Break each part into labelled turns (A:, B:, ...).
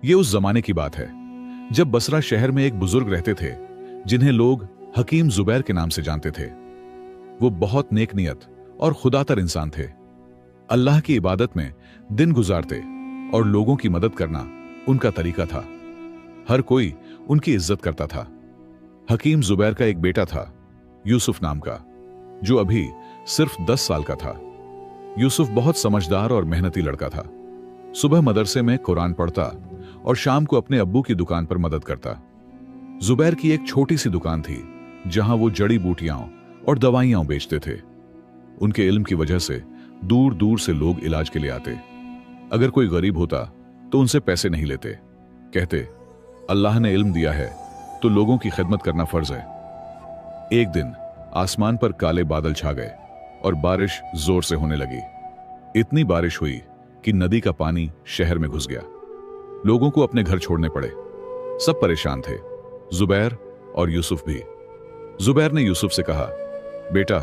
A: ये उस जमाने की बात है जब बसरा शहर में एक बुजुर्ग रहते थे जिन्हें लोग हकीम जुबैर के नाम से जानते थे। वो बहुत नेक नियत और खुदातर इंसान थे। अल्लाह की इबादत में दिन गुजारते और लोगों की मदद करना उनका तरीका था। हर कोई उनकी इज्जत करता था। हकीम जुबैर का एक बेटा था, यूसुफ नाम का, जो अभी सिर्फ 10 साल का था। यूसुफ बहुत समझदार और मेहनती लड़का था। सुबह मदरसे में कुरान पढ़ता और शाम को अपने अब्बू की दुकान पर मदद करता। जुबैर की एक छोटी सी दुकान थी जहां वो जड़ी बूटियां और दवाइयां बेचते थे। उनके इल्म की वजह से दूर दूर से लोग इलाज के लिए आते। अगर कोई गरीब होता तो उनसे पैसे नहीं लेते। कहते, अल्लाह ने इल्म दिया है तो लोगों की खिदमत करना फर्ज है। एक दिन आसमान पर काले बादल छा गए और बारिश जोर से होने लगी। इतनी बारिश हुई कि नदी का पानी शहर में घुस गया। लोगों को अपने घर छोड़ने पड़े। सब परेशान थे, जुबैर और यूसुफ भी। जुबैर ने यूसुफ से कहा, बेटा,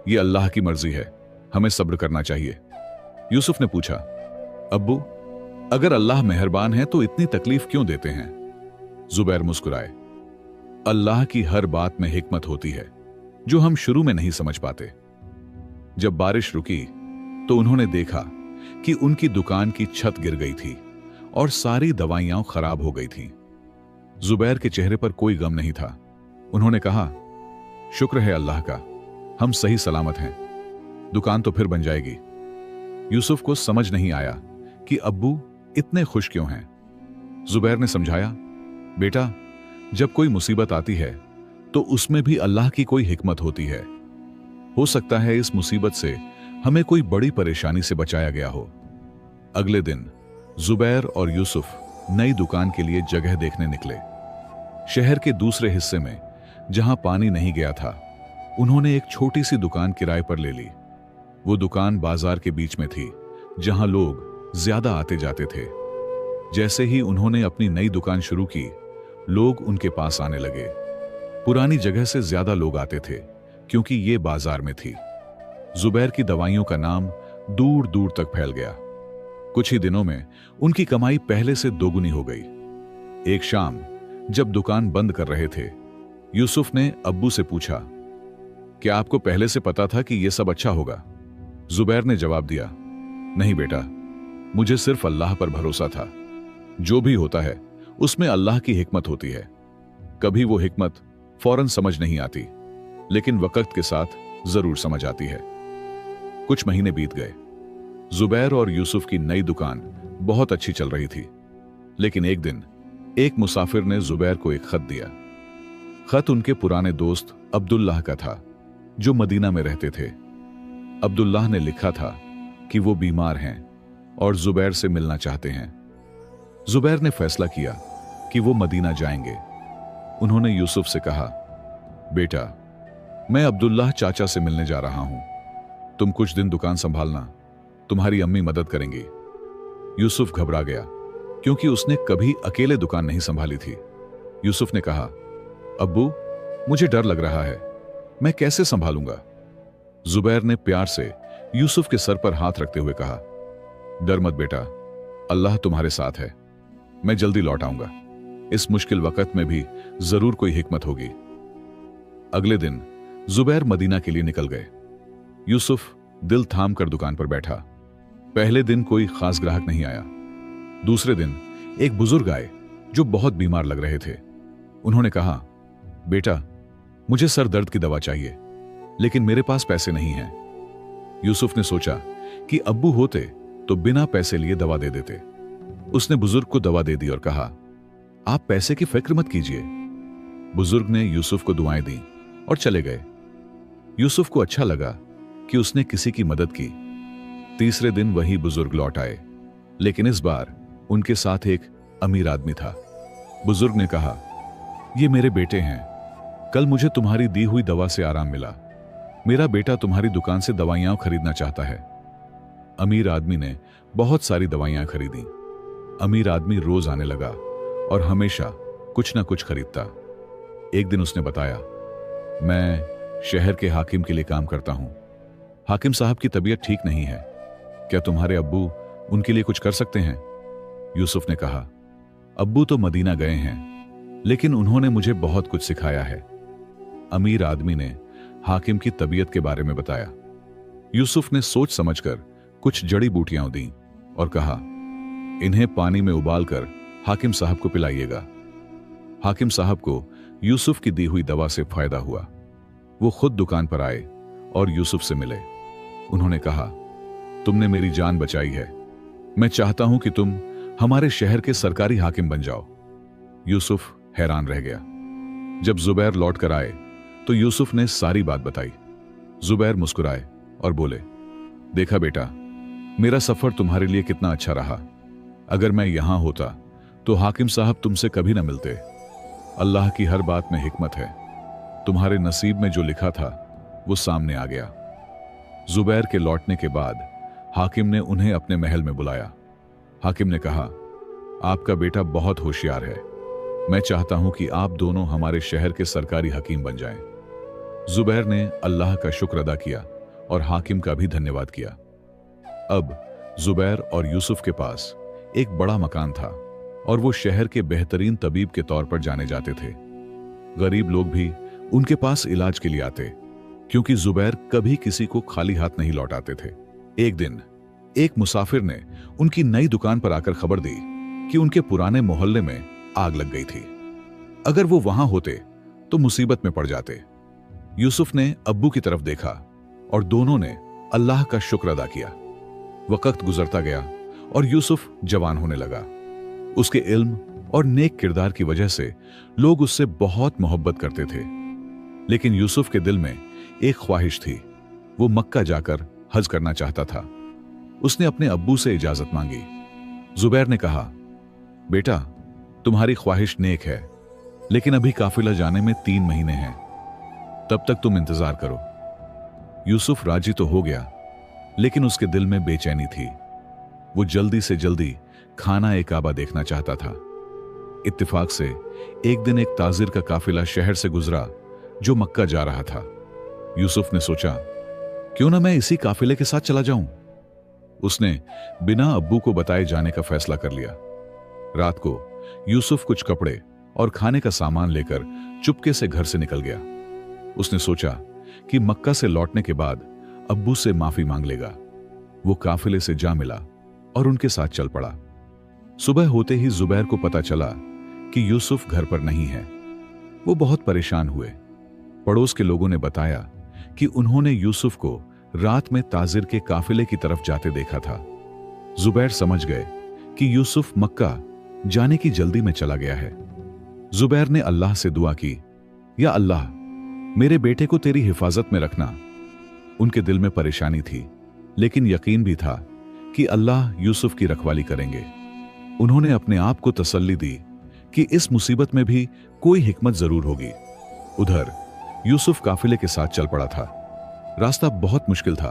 A: ये अल्लाह की मर्जी है, हमें सब्र करना चाहिए। यूसुफ ने पूछा, अब्बू, अगर अल्लाह मेहरबान है तो इतनी तकलीफ क्यों देते हैं? जुबैर मुस्कुराए, अल्लाह की हर बात में हिकमत होती है जो हम शुरू में नहीं समझ पाते। जब बारिश रुकी तो उन्होंने देखा कि उनकी दुकान की छत गिर गई थी और सारी दवाइयां खराब हो गई थीं। जुबैर के चेहरे पर कोई गम नहीं था। उन्होंने कहा, शुक्र है अल्लाह का, हम सही सलामत हैं, दुकान तो फिर बन जाएगी। यूसुफ को समझ नहीं आया कि अब्बू इतने खुश क्यों हैं। जुबैर ने समझाया, बेटा, जब कोई मुसीबत आती है तो उसमें भी अल्लाह की कोई हिकमत होती है। हो सकता है इस मुसीबत से हमें कोई बड़ी परेशानी से बचाया गया हो। अगले दिन जुबैर और यूसुफ नई दुकान के लिए जगह देखने निकले। शहर के दूसरे हिस्से में जहां पानी नहीं गया था, उन्होंने एक छोटी सी दुकान किराए पर ले ली। वो दुकान बाजार के बीच में थी जहां लोग ज्यादा आते जाते थे। जैसे ही उन्होंने अपनी नई दुकान शुरू की, लोग उनके पास आने लगे। पुरानी जगह से ज्यादा लोग आते थे क्योंकि ये बाजार में थी। जुबैर की दवाइयों का नाम दूर दूर तक फैल गया। कुछ ही दिनों में उनकी कमाई पहले से दोगुनी हो गई। एक शाम जब दुकान बंद कर रहे थे, यूसुफ ने अब्बू से पूछा, क्या आपको पहले से पता था कि यह सब अच्छा होगा? जुबैर ने जवाब दिया, नहीं बेटा, मुझे सिर्फ अल्लाह पर भरोसा था। जो भी होता है उसमें अल्लाह की हिकमत होती है। कभी वो हिकमत फौरन समझ नहीं आती, लेकिन वक्त के साथ जरूर समझ आती है। कुछ महीने बीत गए। जुबैर और यूसुफ की नई दुकान बहुत अच्छी चल रही थी, लेकिन एक दिन एक मुसाफिर ने जुबैर को एक खत दिया। खत उनके पुराने दोस्त अब्दुल्लाह का था, जो मदीना में रहते थे। अब्दुल्लाह ने लिखा था कि वो बीमार हैं और जुबैर से मिलना चाहते हैं। जुबैर ने फैसला किया कि वो मदीना जाएंगे। उन्होंने यूसुफ से कहा, बेटा, मैं अब्दुल्लाह चाचा से मिलने जा रहा हूं, तुम कुछ दिन दुकान संभालना, तुम्हारी अम्मी मदद करेंगी। यूसुफ घबरा गया क्योंकि उसने कभी अकेले दुकान नहीं संभाली थी। यूसुफ ने कहा, अब्बू, मुझे डर लग रहा है, मैं कैसे संभालूंगा? जुबैर ने प्यार से यूसुफ के सर पर हाथ रखते हुए कहा, डर मत बेटा, अल्लाह तुम्हारे साथ है, मैं जल्दी लौट आऊंगा। इस मुश्किल वक्त में भी जरूर कोई हिकमत होगी। अगले दिन जुबैर मदीना के लिए निकल गए। यूसुफ दिल थाम कर दुकान पर बैठा। पहले दिन कोई खास ग्राहक नहीं आया। दूसरे दिन एक बुजुर्ग आए जो बहुत बीमार लग रहे थे। उन्होंने कहा, बेटा, मुझे सर दर्द की दवा चाहिए, लेकिन मेरे पास पैसे नहीं हैं। यूसुफ ने सोचा कि अब्बू होते तो बिना पैसे लिए दवा दे देते। उसने बुजुर्ग को दवा दे दी और कहा, आप पैसे की फिक्र मत कीजिए। बुजुर्ग ने यूसुफ को दुआएं दी और चले गए। यूसुफ को अच्छा लगा कि उसने किसी की मदद की। तीसरे दिन वही बुजुर्ग लौट आए, लेकिन इस बार उनके साथ एक अमीर आदमी था। बुजुर्ग ने कहा, ये मेरे बेटे हैं, कल मुझे तुम्हारी दी हुई दवा से आराम मिला। मेरा बेटा तुम्हारी दुकान से दवाइयां खरीदना चाहता है। अमीर आदमी ने बहुत सारी दवाइयां खरीदी। अमीर आदमी रोज आने लगा और हमेशा कुछ ना कुछ खरीदता। एक दिन उसने बताया, मैं शहर के हाकिम के लिए काम करता हूं। हाकिम साहब की तबीयत ठीक नहीं है, क्या तुम्हारे अब्बू उनके लिए कुछ कर सकते हैं? यूसुफ ने कहा, अब्बू तो मदीना गए हैं, लेकिन उन्होंने मुझे बहुत कुछ सिखाया है। अमीर आदमी ने हाकिम की तबीयत के बारे में बताया। यूसुफ ने सोच समझकर कुछ जड़ी बूटियां दी और कहा, इन्हें पानी में उबालकर हाकिम साहब को पिलाइएगा। हाकिम साहब को यूसुफ की दी हुई दवा से फायदा हुआ। वो खुद दुकान पर आए और यूसुफ से मिले। उन्होंने कहा, तुमने मेरी जान बचाई है। मैं चाहता हूं कि तुम हमारे शहर के सरकारी हाकिम बन जाओ। यूसुफ हैरान रह गया। जब जुबैर लौट कर आए तो यूसुफ ने सारी बात बताई। जुबैर मुस्कुराए और बोले, देखा बेटा, मेरा सफर तुम्हारे लिए कितना अच्छा रहा। अगर मैं यहां होता तो हाकिम साहब तुमसे कभी न मिलते। अल्लाह की हर बात में हिकमत है। तुम्हारे नसीब में जो लिखा था वो सामने आ गया। जुबैर के लौटने के बाद हाकिम ने उन्हें अपने महल में बुलाया। हाकिम ने कहा, आपका बेटा बहुत होशियार है। मैं चाहता हूं कि आप दोनों हमारे शहर के सरकारी हकीम बन जाएं। जुबैर ने अल्लाह का शुक्र अदा किया और हाकिम का भी धन्यवाद किया। अब जुबैर और यूसुफ के पास एक बड़ा मकान था और वो शहर के बेहतरीन तबीब के तौर पर जाने जाते थे। गरीब लोग भी उनके पास इलाज के लिए आते, क्योंकि जुबैर कभी किसी को खाली हाथ नहीं लौटाते थे। एक दिन एक मुसाफिर ने उनकी नई दुकान पर आकर खबर दी कि उनके पुराने मोहल्ले में आग लग गई थी। अगर वो वहां होते तो मुसीबत में पड़ जाते। यूसुफ ने अब्बू की तरफ देखा और दोनों ने अल्लाह का शुक्र अदा किया। वक्त गुजरता गया और यूसुफ जवान होने लगा। उसके इल्म और नेक किरदार की वजह से लोग उससे बहुत मोहब्बत करते थे। लेकिन यूसुफ के दिल में एक ख्वाहिश थी। वो मक्का जाकर हज करना चाहता था। उसने अपने अब्बू से इजाजत मांगी। जुबैर ने कहा, बेटा, तुम्हारी ख्वाहिश नेक है, लेकिन अभी काफिला जाने में 3 महीने हैं। तब तक तुम इंतजार करो। यूसुफ राजी तो हो गया, लेकिन उसके दिल में बेचैनी थी। वो जल्दी से जल्दी खाना ए काबा देखना चाहता था। इत्तेफाक से एक दिन एक ताजिर का काफिला शहर से गुजरा जो मक्का जा रहा था। यूसुफ ने सोचा, क्यों ना मैं इसी काफिले के साथ चला जाऊं। उसने बिना अब्बू को बताए जाने का फैसला कर लिया। रात को यूसुफ कुछ कपड़े और खाने का सामान लेकर चुपके से घर से निकल गया। उसने सोचा कि मक्का से लौटने के बाद अब्बू से माफी मांग लेगा। वो काफिले से जा मिला और उनके साथ चल पड़ा। सुबह होते ही जुबैर को पता चला कि यूसुफ घर पर नहीं है। वो बहुत परेशान हुए। पड़ोस के लोगों ने बताया कि उन्होंने यूसुफ को रात में ताजिर के काफिले की तरफ जाते देखा था। जुबैर समझ गए कि यूसुफ मक्का जाने की जल्दी में चला गया है। जुबैर ने अल्लाह से दुआ की, या अल्लाह, मेरे बेटे को तेरी हिफाजत में रखना। उनके दिल में परेशानी थी, लेकिन यकीन भी था कि अल्लाह यूसुफ की रखवाली करेंगे। उन्होंने अपने आप को तसल्ली दी कि इस मुसीबत में भी कोई हिकमत जरूर होगी। उधर यूसुफ काफिले के साथ चल पड़ा था। रास्ता बहुत मुश्किल था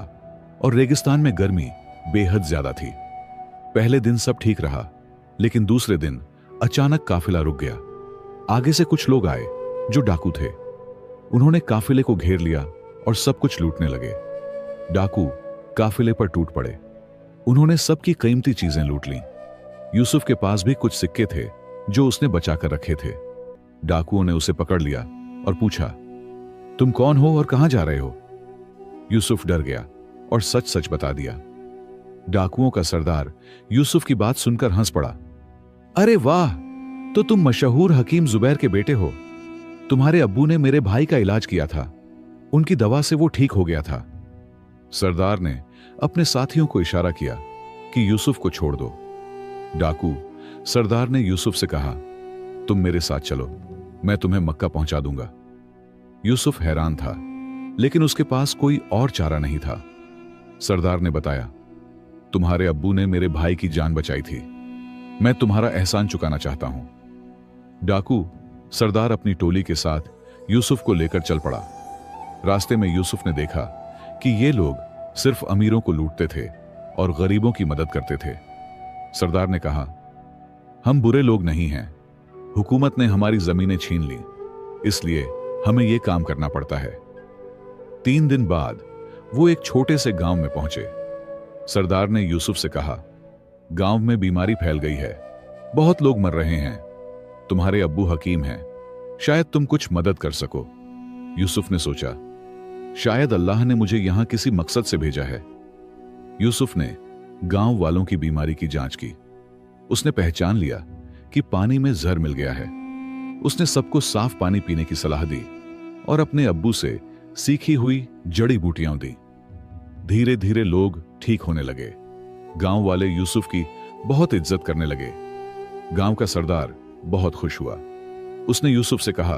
A: और रेगिस्तान में गर्मी बेहद ज्यादा थी। पहले दिन सब ठीक रहा, लेकिन दूसरे दिन अचानक काफिला रुक गया। आगे से कुछ लोग आए जो डाकू थे। उन्होंने काफिले को घेर लिया और सब कुछ लूटने लगे। डाकू काफिले पर टूट पड़े। उन्होंने सबकी कीमती चीजें लूट लीं। यूसुफ के पास भी कुछ सिक्के थे जो उसने बचाकर रखे थे। डाकुओं ने उसे पकड़ लिया और पूछा, तुम कौन हो और कहां जा रहे हो? यूसुफ डर गया और सच सच बता दिया। डाकुओं का सरदार यूसुफ की बात सुनकर हंस पड़ा। अरे वाह, तो तुम मशहूर हकीम जुबैर के बेटे हो। तुम्हारे अब्बू ने मेरे भाई का इलाज किया था, उनकी दवा से वो ठीक हो गया था। सरदार ने अपने साथियों को इशारा किया कि यूसुफ को छोड़ दो। डाकू सरदार ने यूसुफ से कहा, तुम मेरे साथ चलो, मैं तुम्हें मक्का पहुंचा दूंगा। यूसुफ हैरान था, लेकिन उसके पास कोई और चारा नहीं था। सरदार ने बताया, तुम्हारे अब्बू ने मेरे भाई की जान बचाई थी, मैं तुम्हारा एहसान चुकाना चाहता हूं। डाकू सरदार अपनी टोली के साथ यूसुफ को लेकर चल पड़ा। रास्ते में यूसुफ ने देखा कि ये लोग सिर्फ अमीरों को लूटते थे और गरीबों की मदद करते थे। सरदार ने कहा, हम बुरे लोग नहीं हैं, हुकूमत ने हमारी जमीनें छीन ली, इसलिए हमें यह काम करना पड़ता है। 3 दिन बाद वो एक छोटे से गांव में पहुंचे। सरदार ने यूसुफ से कहा, गांव में बीमारी फैल गई है, बहुत लोग मर रहे हैं। तुम्हारे अब्बू हकीम हैं, शायद तुम कुछ मदद कर सको। यूसुफ ने सोचा, शायद अल्लाह ने मुझे यहां किसी मकसद से भेजा है। यूसुफ ने गांव वालों की बीमारी की जांच की। उसने पहचान लिया कि पानी में जहर मिल गया है। उसने सबको साफ पानी पीने की सलाह दी और अपने अब्बू से सीखी हुई जड़ी बूटियां दी। धीरे धीरे लोग ठीक होने लगे। गांव वाले यूसुफ की बहुत इज्जत करने लगे। गांव का सरदार बहुत खुश हुआ। उसने यूसुफ से कहा,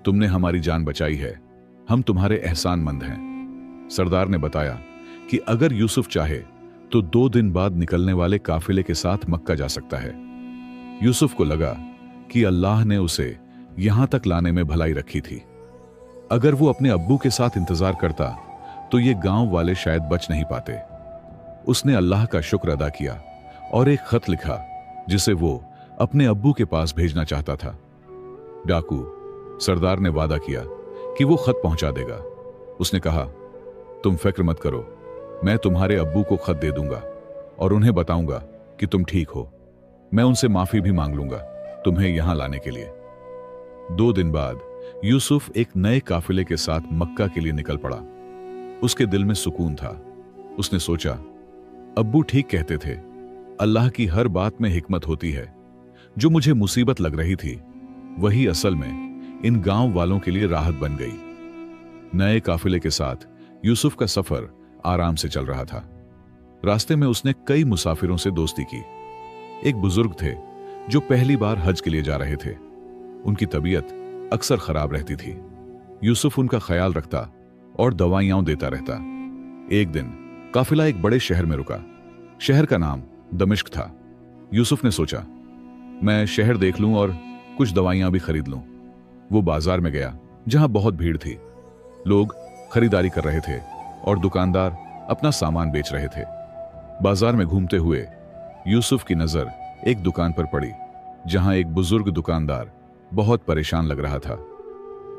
A: तुमने हमारी जान बचाई है, हम तुम्हारे एहसानमंद हैं। सरदार ने बताया कि अगर यूसुफ चाहे तो 2 दिन बाद निकलने वाले काफिले के साथ मक्का जा सकता है। यूसुफ को लगा कि अल्लाह ने उसे यहां तक लाने में भलाई रखी थी। अगर वो अपने अब्बू के साथ इंतजार करता तो ये गांव वाले शायद बच नहीं पाते। उसने अल्लाह का शुक्र अदा किया और एक खत लिखा जिसे वो अपने अब्बू के पास भेजना चाहता था। डाकू सरदार ने वादा किया कि वो खत पहुंचा देगा। उसने कहा, तुम फिक्र मत करो, मैं तुम्हारे अब्बू को खत दे दूंगा और उन्हें बताऊंगा कि तुम ठीक हो। मैं उनसे माफी भी मांग लूंगा तुम्हें यहां लाने के लिए। 2 दिन बाद यूसुफ एक नए काफिले के साथ मक्का के लिए निकल पड़ा। उसके दिल में सुकून था। उसने सोचा, अब्बू ठीक कहते थे, अल्लाह की हर बात में हिकमत होती है। जो मुझे मुसीबत लग रही थी वही असल में इन गांव वालों के लिए राहत बन गई। नए काफिले के साथ यूसुफ का सफर आराम से चल रहा था। रास्ते में उसने कई मुसाफिरों से दोस्ती की। एक बुजुर्ग थे जो पहली बार हज के लिए जा रहे थे। उनकी तबीयत अक्सर खराब रहती थी। यूसुफ उनका ख्याल रखता और दवाइयां देता रहता। एक दिन काफिला एक बड़े शहर में रुका। शहर का नाम दमिश्क था। यूसुफ ने सोचा, मैं शहर देख लूं और कुछ दवाइयां भी खरीद लूं। वो बाजार में गया जहां बहुत भीड़ थी। लोग खरीदारी कर रहे थे और दुकानदार अपना सामान बेच रहे थे। बाजार में घूमते हुए यूसुफ की नजर एक दुकान पर पड़ी जहां एक बुजुर्ग दुकानदार बहुत परेशान लग रहा था।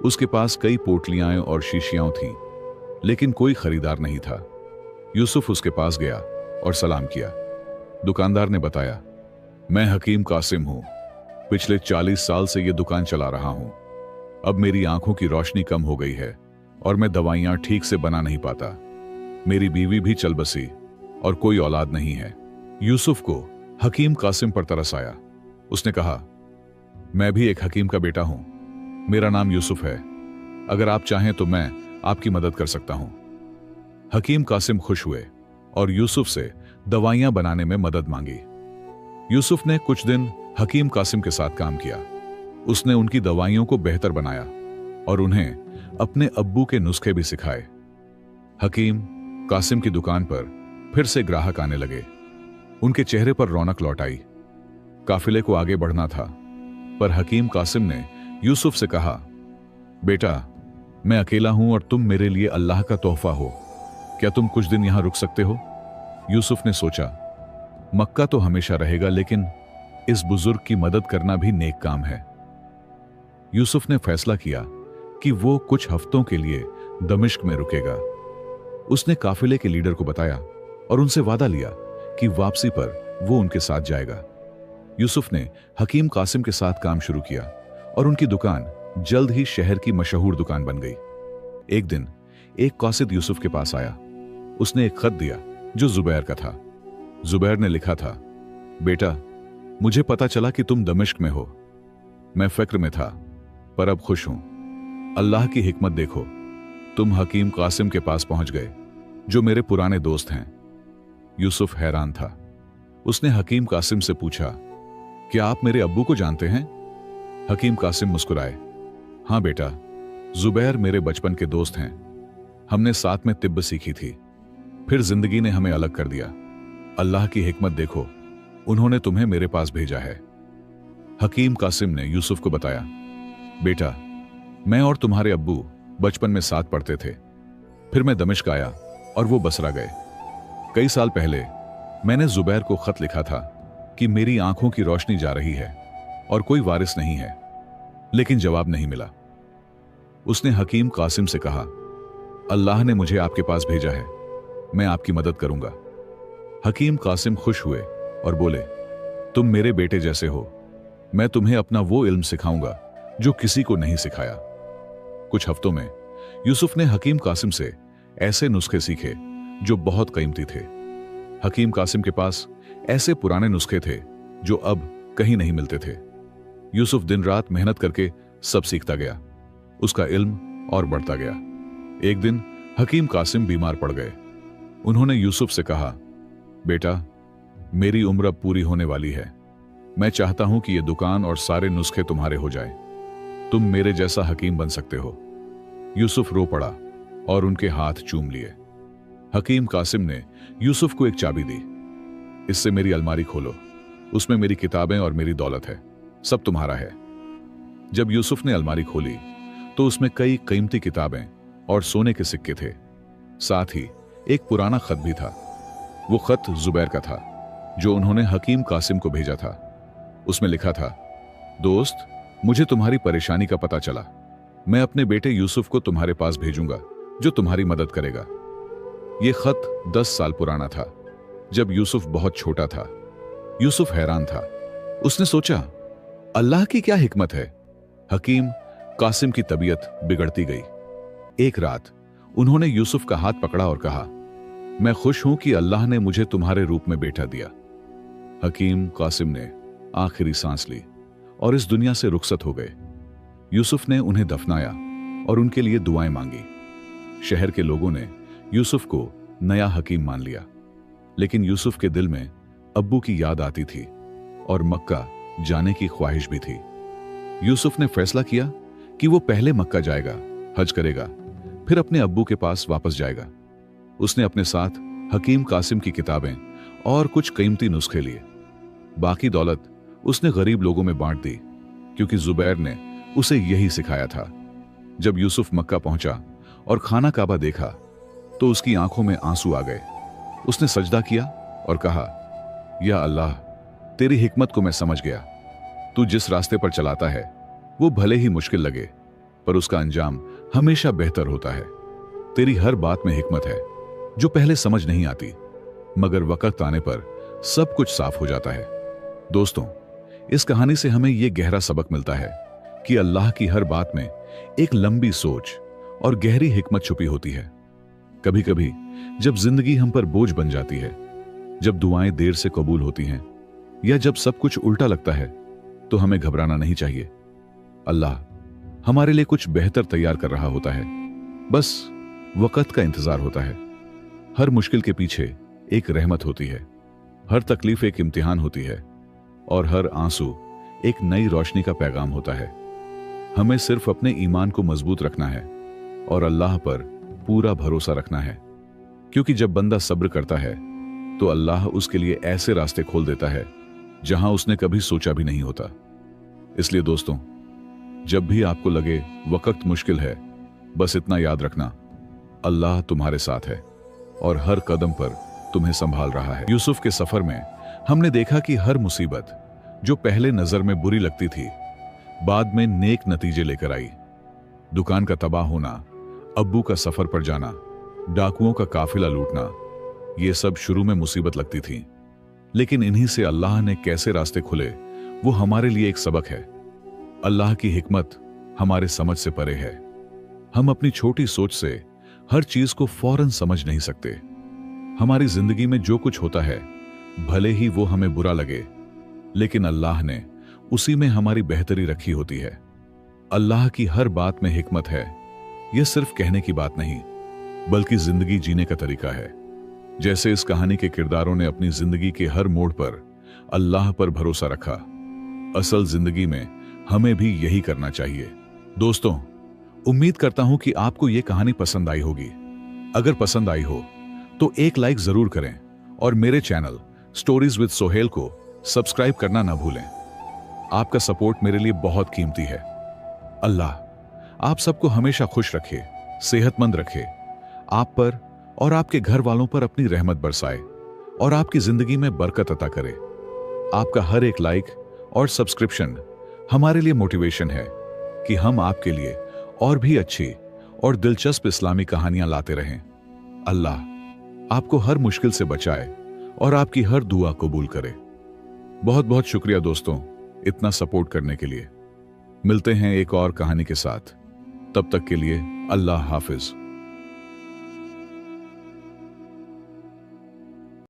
A: उसके पास कई पोटलियां और शीशियां थीं, लेकिन कोई खरीदार नहीं था। यूसुफ उसके पास गया और सलाम किया। दुकानदार ने बताया, मैं हकीम कासिम हूं, पिछले 40 साल से यह दुकान चला रहा हूं। अब मेरी आंखों की रोशनी कम हो गई है और मैं दवाइयां ठीक से बना नहीं पाता। मेरी बीवी भी चल बसी और कोई औलाद नहीं है। यूसुफ को हकीम कासिम पर तरस आया। उसने कहा, मैं भी एक हकीम का बेटा हूं, मेरा नाम यूसुफ है। अगर आप चाहें तो मैं आपकी मदद कर सकता हूं। हकीम कासिम खुश हुए और यूसुफ से दवाइयां बनाने में मदद मांगी। यूसुफ ने कुछ दिन हकीम कासिम के साथ काम किया। उसने उनकी दवाइयों को बेहतर बनाया और उन्हें अपने अब्बू के नुस्खे भी सिखाए। हकीम कासिम की दुकान पर फिर से ग्राहक आने लगे। उनके चेहरे पर रौनक लौट आई। काफिले को आगे बढ़ना था, पर हकीम कासिम ने यूसुफ से कहा, बेटा, मैं अकेला हूं और तुम मेरे लिए अल्लाह का तोहफा हो। क्या तुम कुछ दिन यहां रुक सकते हो? यूसुफ ने सोचा, मक्का तो हमेशा रहेगा, लेकिन इस बुजुर्ग की मदद करना भी नेक काम है। यूसुफ ने फैसला किया कि वो कुछ हफ्तों के लिए दमिश्क में रुकेगा। उसने काफिले के लीडर को बताया और उनसे वादा लिया कि वापसी पर वो उनके साथ जाएगा। यूसुफ ने हकीम कासिम के साथ काम शुरू किया और उनकी दुकान जल्द ही शहर की मशहूर दुकान बन गई। एक दिन एक कासिद यूसुफ के पास आया। उसने एक खत दिया जो जुबैर का था। जुबैर ने लिखा था, बेटा, मुझे पता चला कि तुम दमिश्क में हो। मैं फिक्र में था, पर अब खुश हूं। अल्लाह की हिकमत देखो, तुम हकीम कासिम के पास पहुंच गए, जो मेरे पुराने दोस्त हैं। यूसुफ हैरान था। उसने हकीम कासिम से पूछा, क्या आप मेरे अब्बू को जानते हैं? हकीम कासिम मुस्कुराए, हां बेटा, जुबैर मेरे बचपन के दोस्त हैं। हमने साथ में तिब्ब सीखी थी, फिर जिंदगी ने हमें अलग कर दिया। अल्लाह की हिकमत देखो, उन्होंने तुम्हें मेरे पास भेजा है। हकीम कासिम ने यूसुफ को बताया, बेटा, मैं और तुम्हारे अब्बू बचपन में साथ पढ़ते थे। फिर मैं दमिश्क आया और वो बसरा गए। कई साल पहले मैंने जुबैर को खत लिखा था कि मेरी आंखों की रोशनी जा रही है और कोई वारिस नहीं है, लेकिन जवाब नहीं मिला। उसने हकीम कासिम से कहा, अल्लाह ने मुझे आपके पास भेजा है, मैं आपकी मदद करूंगा। हकीम कासिम खुश हुए और बोले, तुम मेरे बेटे जैसे हो, मैं तुम्हें अपना वो इल्म सिखाऊंगा जो किसी को नहीं सिखाया। कुछ हफ्तों में यूसुफ ने हकीम कासिम से ऐसे नुस्खे सीखे जो बहुत कीमती थे। हकीम कासिम के पास ऐसे पुराने नुस्खे थे जो अब कहीं नहीं मिलते थे। यूसुफ दिन रात मेहनत करके सब सीखता गया। उसका इल्म और बढ़ता गया। एक दिन हकीम कासिम बीमार पड़ गए। उन्होंने यूसुफ से कहा, बेटा, मेरी उम्र अब पूरी होने वाली है। मैं चाहता हूं कि यह दुकान और सारे नुस्खे तुम्हारे हो जाए। तुम मेरे जैसा हकीम बन सकते हो। यूसुफ रो पड़ा और उनके हाथ चूम लिए। हकीम कासिम ने यूसुफ को एक चाबी दी। इससे मेरी अलमारी खोलो, उसमें मेरी किताबें और मेरी दौलत है, सब तुम्हारा है। जब यूसुफ ने अलमारी खोली तो उसमें कई कीमती किताबें और सोने के सिक्के थे। साथ ही एक पुराना खत भी था। वो खत जुबैर का था जो उन्होंने हकीम कासिम को भेजा था। उसमें लिखा था, दोस्त, मुझे तुम्हारी परेशानी का पता चला। मैं अपने बेटे यूसुफ को तुम्हारे पास भेजूंगा जो तुम्हारी मदद करेगा। यह खत 10 साल पुराना था, जब यूसुफ बहुत छोटा था। यूसुफ हैरान था। उसने सोचा, अल्लाह की क्या हिकमत है। हकीम कासिम की तबीयत बिगड़ती गई। एक रात उन्होंने यूसुफ का हाथ पकड़ा और कहा, मैं खुश हूं कि अल्लाह ने मुझे तुम्हारे रूप में बेटा दिया। हकीम कासिम ने आखिरी सांस ली और इस दुनिया से रुखसत हो गए। यूसुफ ने उन्हें दफनाया और उनके लिए दुआएं मांगी। शहर के लोगों ने यूसुफ को नया हकीम मान लिया, लेकिन यूसुफ के दिल में अब्बू की याद आती थी और मक्का जाने की ख्वाहिश भी थी। यूसुफ ने फैसला किया कि वो पहले मक्का जाएगा, हज करेगा, फिर अपने अब्बू के पास वापस जाएगा। उसने अपने साथ हकीम कासिम की किताबें और कुछ कीमती नुस्खे लिए। बाकी दौलत उसने गरीब लोगों में बांट दी, क्योंकि जुबैर ने उसे यही सिखाया था। जब यूसुफ मक्का पहुंचा और खाना काबा देखा तो उसकी आंखों में आंसू आ गए। उसने सजदा किया और कहा, या अल्लाह, तेरी हिकमत को मैं समझ गया। तू जिस रास्ते पर चलाता है वो भले ही मुश्किल लगे, पर उसका अंजाम हमेशा बेहतर होता है। तेरी हर बात में हिकमत है जो पहले समझ नहीं आती, मगर वक्त आने पर सब कुछ साफ हो जाता है। दोस्तों, इस कहानी से हमें यह गहरा सबक मिलता है कि अल्लाह की हर बात में एक लंबी सोच और गहरी हिकमत छुपी होती है। कभी कभी जब जिंदगी हम पर बोझ बन जाती है, जब दुआएं देर से कबूल होती हैं, या जब सब कुछ उल्टा लगता है, तो हमें घबराना नहीं चाहिए। अल्लाह हमारे लिए कुछ बेहतर तैयार कर रहा होता है, बस वक्त का इंतजार होता है। हर मुश्किल के पीछे एक रहमत होती है, हर तकलीफ एक इम्तिहान होती है, और हर आंसू एक नई रोशनी का पैगाम होता है। हमें सिर्फ अपने ईमान को मजबूत रखना है और अल्लाह पर पूरा भरोसा रखना है, क्योंकि जब बंदा सब्र करता है तो अल्लाह उसके लिए ऐसे रास्ते खोल देता है जहां उसने कभी सोचा भी नहीं होता। इसलिए दोस्तों, जब भी आपको लगे वक्त मुश्किल है, बस इतना याद रखना, अल्लाह तुम्हारे साथ है और हर कदम पर तुम्हें संभाल रहा है। यूसुफ के सफर में हमने देखा कि हर मुसीबत जो पहले नजर में बुरी लगती थी, बाद में नेक नतीजे लेकर आई। दुकान का तबाह होना, अब्बू का सफर पर जाना, डाकुओं का काफिला लूटना, ये सब शुरू में मुसीबत लगती थी, लेकिन इन्हीं से अल्लाह ने कैसे रास्ते खुले, वो हमारे लिए एक सबक है। अल्लाह की हिकमत हमारे समझ से परे है। हम अपनी छोटी सोच से हर चीज को फौरन समझ नहीं सकते। हमारी जिंदगी में जो कुछ होता है, भले ही वो हमें बुरा लगे, लेकिन अल्लाह ने उसी में हमारी बेहतरी रखी होती है। अल्लाह की हर बात में हिकमत है। यह सिर्फ कहने की बात नहीं, बल्कि जिंदगी जीने का तरीका है। जैसे इस कहानी के किरदारों ने अपनी जिंदगी के हर मोड़ पर अल्लाह पर भरोसा रखा, असल जिंदगी में हमें भी यही करना चाहिए। दोस्तों, उम्मीद करता हूं कि आपको यह कहानी पसंद आई होगी। अगर पसंद आई हो तो एक लाइक जरूर करें और मेरे चैनल स्टोरीज विद सोहेल को सब्सक्राइब करना ना भूलें। आपका सपोर्ट मेरे लिए बहुत कीमती है। अल्लाह आप सबको हमेशा खुश रखे, सेहतमंद रखे, आप पर और आपके घर वालों पर अपनी रहमत बरसाए और आपकी जिंदगी में बरकत अता करे। आपका हर एक लाइक और सब्सक्रिप्शन हमारे लिए मोटिवेशन है कि हम आपके लिए और भी अच्छी और दिलचस्प इस्लामी कहानियां लाते रहें। अल्लाह आपको हर मुश्किल से बचाए और आपकी हर दुआ कबूल करे। बहुत बहुत शुक्रिया दोस्तों, इतना सपोर्ट करने के लिए। मिलते हैं एक और कहानी के साथ। तब तक के लिए अल्लाह हाफिज।